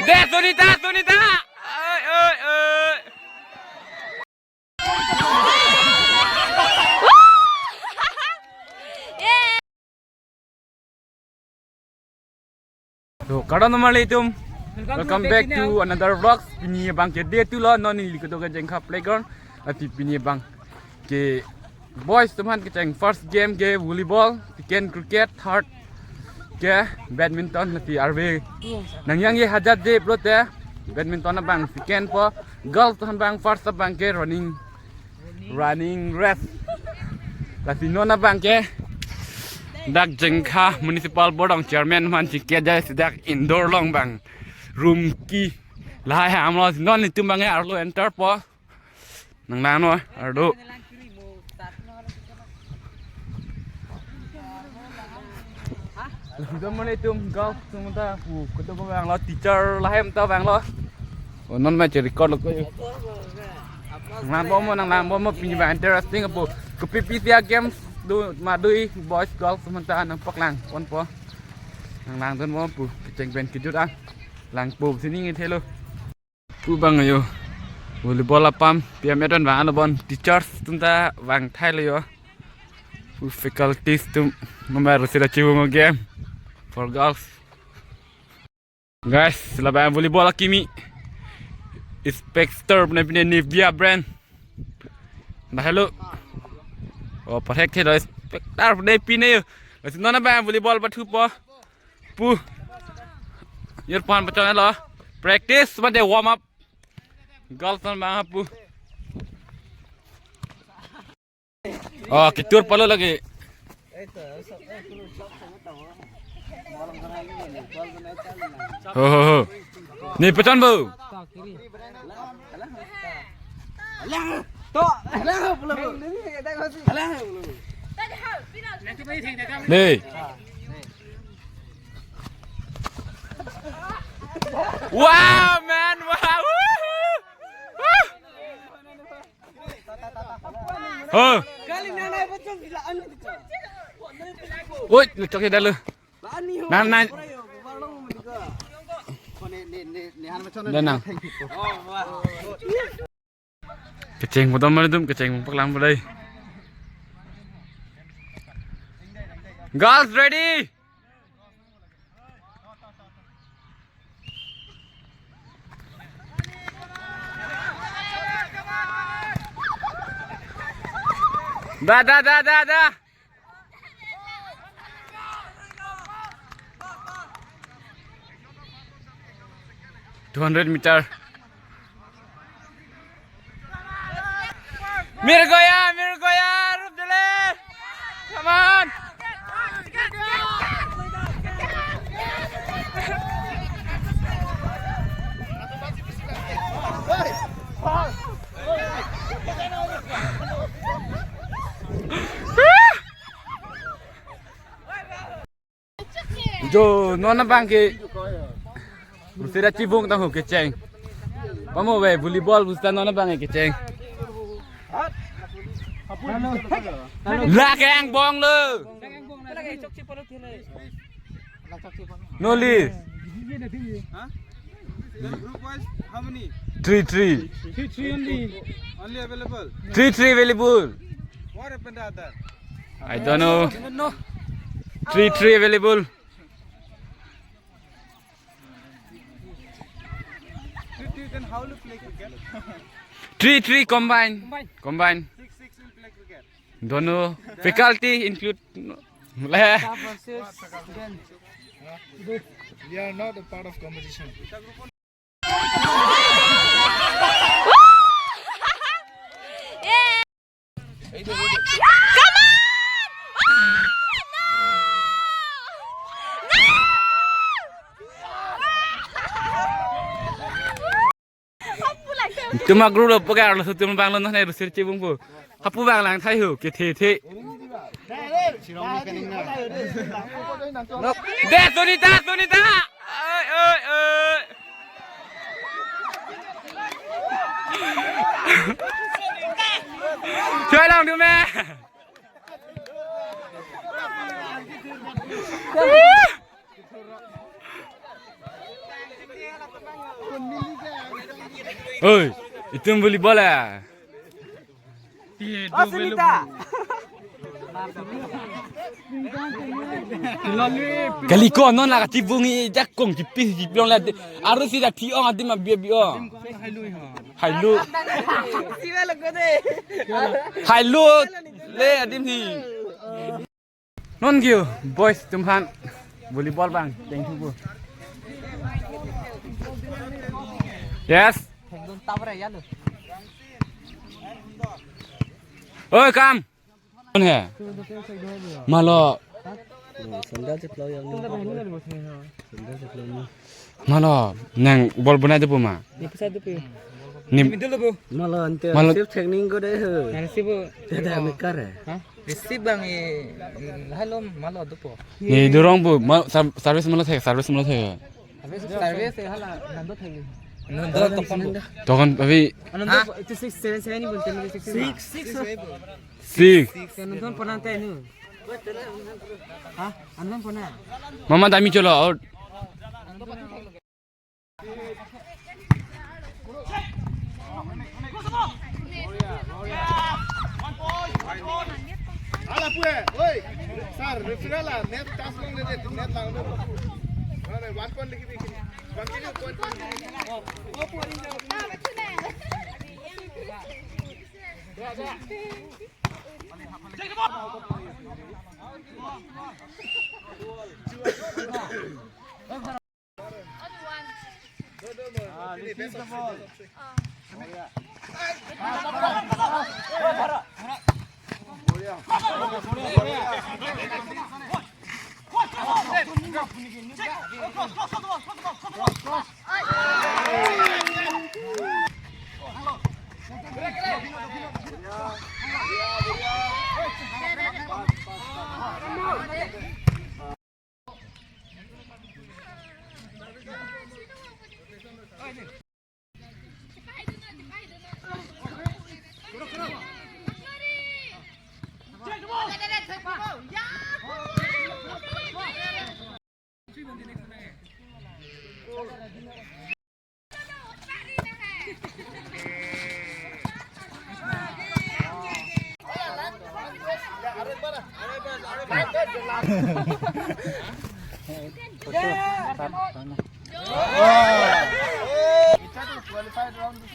Sunita So, karon naman itum. Welcome back to another vlog. Pini bang ke Day-2 lo non ni likod ka jengka playground. Ati pini bang ke boys teman ke jeng first game ke volleyball, second cricket, third ke badminton nanti RB. Nang yang ye hajat je plot ya. Badminton na bang second po. Girls teman bang first bang ke running race. Latino na bang ke dak jengka municipal board ang chairman man chikia jai sidak indoor long bang room ki lai ham lo non ni tum bang arlo enter po nang nang no ardo Sudah mulai tum golf sementara ketemu bang lo teacher lah em tau bang lo non macam record lo ko nang bomo pinjam interesting apa kepipisia games madui boys golf sementara nang paklang pon po nang tuan mo pu keceng ben kejut ang lang pu sini ngit hello pu bang yo volleyball apam piamedan bang alobon teachers tunta bang thai lo yo pu faculties tum nomor sira cium game for golf guys laban volleyball kimi Spectre punya Nivea brand nah hello Oh, protect it guys. Spectre punya pin ni. Masih nona bang volleyball batu po. Pu. Yer pan macam lo. Practice macam warm up. Golf nona bang pu. Oh, kitur palo lagi. Oh. Ni pecan bu. Nih. Wow man, wow. Oh. Oi, lecok dah lu. Nan. Danang. Keceng betul mana tu? Keceng paklang pada. Girls ready? Dah. 200 meter. Mir goya, rup dile. Come on. Jo, nona bang ke Rusira cibung tahu keceng. Kamu we volleyball bustan nona bang keceng. Lah keng bong lu. No list. Group wise, how many? 3 Only available. 3 available. What happened to other? I don't know. 3 available. 3 then how to play cricket? 3 combine. 6 will play cricket. Don't know. Faculty include. Leh. We are not a part of competition. Cuma guru lo pegang lo satu bang lo nanti rusir cibung bu. Hapu bang lang thai hu ke the. Deh Sunita. Oi. Chơi lòng được mẹ. Oi, itu beli bola. Oh, Sunita. Kali kau non lah cibungi jakong cipis cipiong lah. Arus tidak tiong adi mah biar biar. Hailu. Siapa lagu deh? Hailu le adim ni. Non kêu boys tumhan volleyball bang Day-2 bu. Yes. Oi kam. Con hè. Malo. Malo nang bol bunai tu puma. Nim. Malo ante. Malo. Sip training ko deh. Sip bu. Tidak mikir ya. Sip bang hello malo dupo. Ni dorong bu. Service malo thay. Service malo thay. Service hala nando thay. Nando tokon bu. Tokon tapi. Nando itu 677 ni bolte ni 6. Six. Nando pernah tay ni. Hah? Nando pernah. Mama dami cholo out. Ala pue, oi. Sir, referral lah. Net task long deh, net lang deh. Mana 1 point lagi bikin. Continue point. Oh, point ini. Ini besok.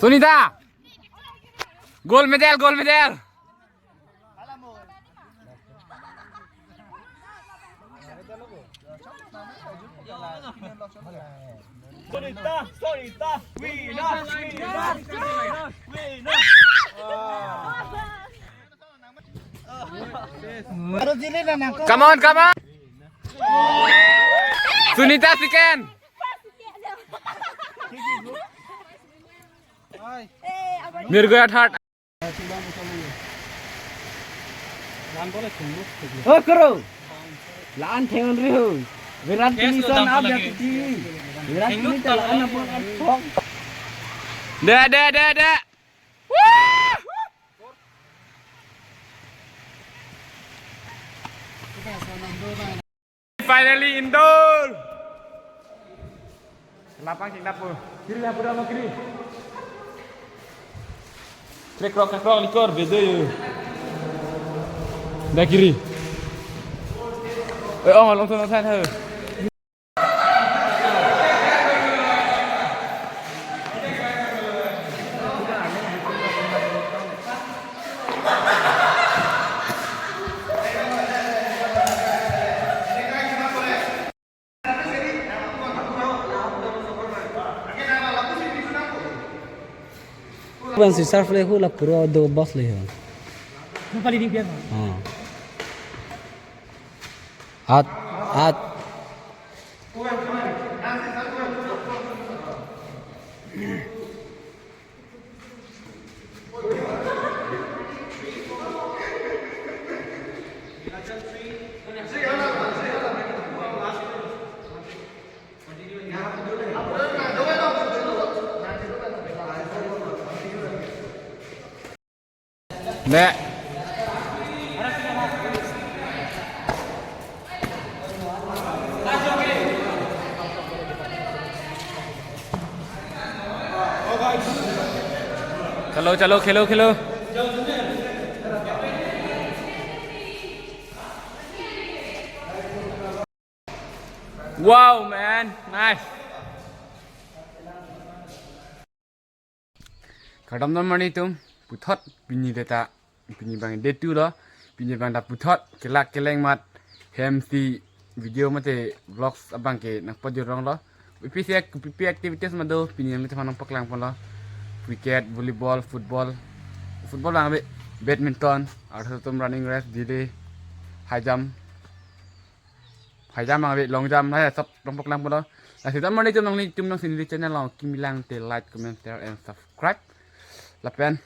Sunita. Gold medal, gold medal. Sonita, winner. Come on, come on. Sunita second. Mirgo third. Oh karo. Laan thengon ri ho. Virat Kohli son ab jati. Virat Kohli talaan apon thok. Da. Finally indoor. Lapang cik dapur. Kiri lah pura kiri. Krek likor beda je. Dah kiri. Langsung thôi. Bang si surf le hula pura do boss le ho. Paling ni biar. At. Nek. चलो खेलो खेलो wow man nice खत्म न money तुम पुथत पिनी देता पिनी bang Day-2 lo पिनी bang da puthot kelak keleng mat MC video mate vlogs abang ke nak podi rong lo pipi activities ma do pini yang teman paklang pon lo cricket volleyball football bang be badminton atau tum running race delay high jump mang be long jump hay sab long paklang pon lo la si tam mani tum nang sini channel lo kimilang te like comment share and subscribe lapen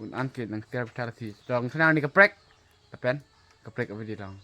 un an ke nang share tar si dong thana ni ka prek lapen ka prek video dong